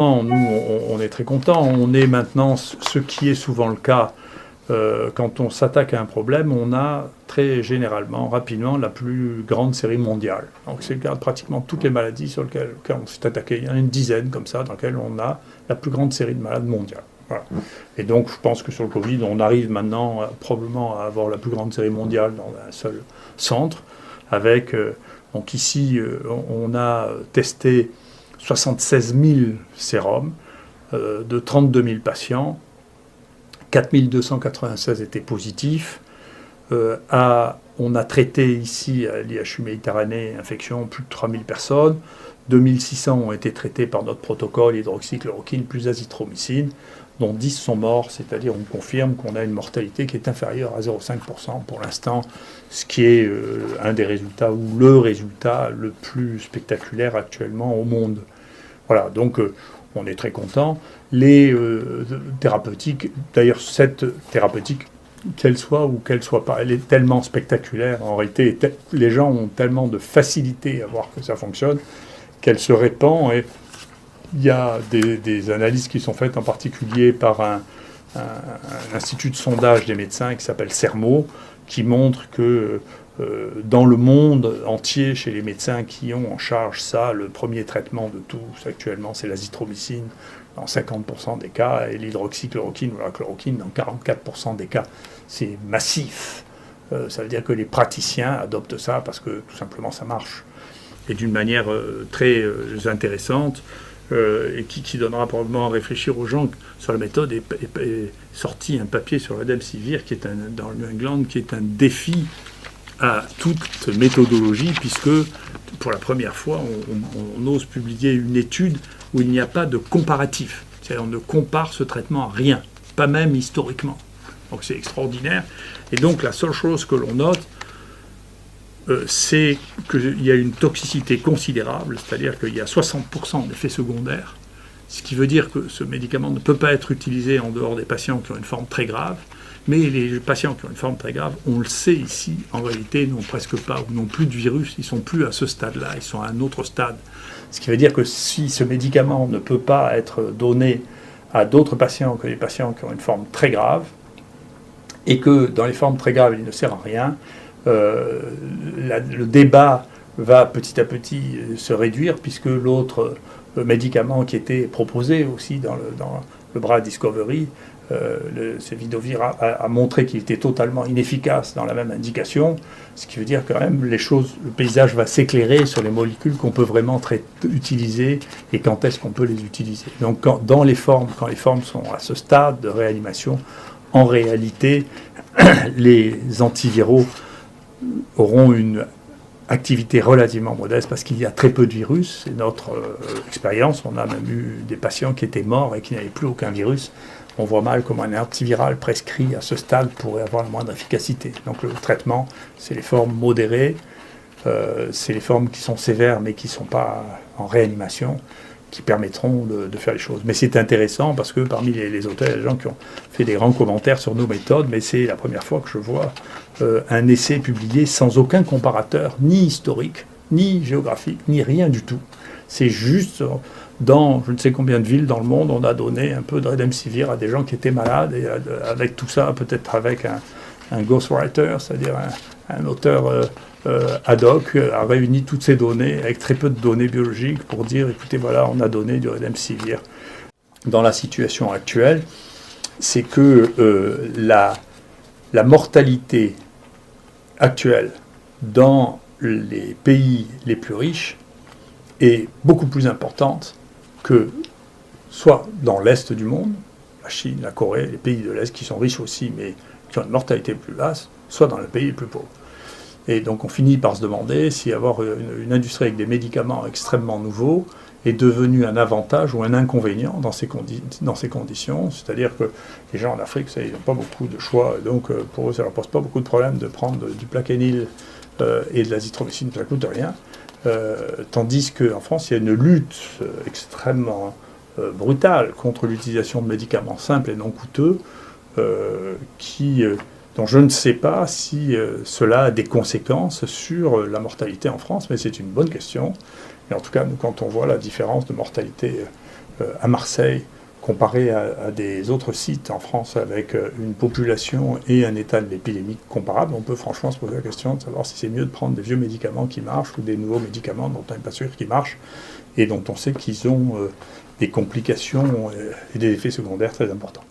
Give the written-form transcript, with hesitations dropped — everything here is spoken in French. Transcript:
Nous, on est très contents. On est maintenant, ce qui est souvent le cas, quand on s'attaque à un problème, on a très généralement, rapidement, la plus grande série mondiale. Donc c'est le cas de pratiquement toutes les maladies sur lesquelles on s'est attaqué. Il y en a une dizaine comme ça, dans lesquelles on a la plus grande série de malades mondiale. Voilà. Et donc je pense que sur le Covid, on arrive maintenant probablement à avoir la plus grande série mondiale dans un seul centre. Avec, donc ici, on a testé 76 000 sérums de 32 000 patients. 4 296 étaient positifs. On a traité ici à l'IHU Méditerranée infection plus de 3 000 personnes. 2 600 ont été traités par notre protocole hydroxychloroquine plus azithromycine, dont 10 sont morts, c'est-à-dire on confirme qu'on a une mortalité qui est inférieure à 0,5% pour l'instant, ce qui est un des résultats, ou le résultat le plus spectaculaire actuellement au monde. Voilà, donc on est très content. Les thérapeutiques, d'ailleurs cette thérapeutique, qu'elle soit ou qu'elle soit pas, elle est tellement spectaculaire, en réalité, les gens ont tellement de facilité à voir que ça fonctionne, qu'elle se répand. Et il y a des analyses qui sont faites en particulier par un institut de sondage des médecins qui s'appelle CERMO, qui montre que dans le monde entier, chez les médecins qui ont en charge ça, le premier traitement de tous actuellement, c'est l'azithromycine dans 50% des cas, et l'hydroxychloroquine ou la chloroquine dans 44% des cas. C'est massif. Ça veut dire que les praticiens adoptent ça parce que tout simplement ça marche. Et d'une manière très intéressante, et qui donnera probablement à réfléchir aux gens sur la méthode, est sorti un papier sur l'Ademsivir qui est dans le New England, qui est un défi à toute méthodologie, puisque pour la première fois, on ose publier une étude où il n'y a pas de comparatif. C'est-à-dire on ne compare ce traitement à rien, pas même historiquement. Donc c'est extraordinaire. Et donc la seule chose que l'on note, c'est qu'il y a une toxicité considérable, c'est-à-dire qu'il y a 60% d'effets secondaires, ce qui veut dire que ce médicament ne peut pas être utilisé en dehors des patients qui ont une forme très grave, mais les patients qui ont une forme très grave, on le sait ici, en réalité, n'ont presque pas ou n'ont plus de virus, ils ne sont plus à ce stade-là, ils sont à un autre stade. Ce qui veut dire que si ce médicament ne peut pas être donné à d'autres patients que les patients qui ont une forme très grave, et que dans les formes très graves, il ne sert à rien, le débat va petit à petit se réduire, puisque l'autre médicament qui était proposé aussi dans le bras Discovery, le Sevidovir, a montré qu'il était totalement inefficace dans la même indication, ce qui veut dire quand même le paysage va s'éclairer sur les molécules qu'on peut vraiment utiliser et quand est-ce qu'on peut les utiliser. Donc quand les formes sont à ce stade de réanimation, en réalité, les antiviraux auront une activité relativement modeste parce qu'il y a très peu de virus. C'est notre expérience. On a même eu des patients qui étaient morts et qui n'avaient plus aucun virus. On voit mal comment un antiviral prescrit à ce stade pourrait avoir la moindre efficacité. Donc le traitement, c'est les formes modérées, c'est les formes qui sont sévères mais qui ne sont pas en réanimation, qui permettront de faire les choses. Mais c'est intéressant parce que parmi les auteurs, il y a des gens qui ont fait des grands commentaires sur nos méthodes, mais c'est la première fois que je vois un essai publié sans aucun comparateur, ni historique, ni géographique, ni rien du tout. C'est juste dans je ne sais combien de villes dans le monde, on a donné un peu de Remdesivir à des gens qui étaient malades, et avec tout ça, peut-être avec un ghostwriter, c'est-à-dire un auteur ad hoc, a réuni toutes ces données avec très peu de données biologiques pour dire, écoutez, voilà, on a donné du Remdesivir. Dans la situation actuelle, c'est que la mortalité actuelle dans les pays les plus riches est beaucoup plus importante que soit dans l'Est du monde, la Chine, la Corée, les pays de l'Est qui sont riches aussi, mais qui ont une mortalité plus basse, soit dans les pays les plus pauvres. Et donc on finit par se demander si avoir une industrie avec des médicaments extrêmement nouveaux est devenu un avantage ou un inconvénient dans ces conditions. C'est-à-dire que les gens en Afrique, ils n'ont pas beaucoup de choix, donc pour eux, ça ne leur pose pas beaucoup de problème de prendre du Plaquenil et de l'azithromycine, ça ne coûte rien. Tandis qu'en France, il y a une lutte extrêmement brutale contre l'utilisation de médicaments simples et non coûteux, dont je ne sais pas si cela a des conséquences sur la mortalité en France, mais c'est une bonne question. Et en tout cas, nous, quand on voit la différence de mortalité à Marseille, comparé à des autres sites en France avec une population et un état de l'épidémie comparable, on peut franchement se poser la question de savoir si c'est mieux de prendre des vieux médicaments qui marchent ou des nouveaux médicaments dont on n'est pas sûr qu'ils marchent et dont on sait qu'ils ont des complications et des effets secondaires très importants.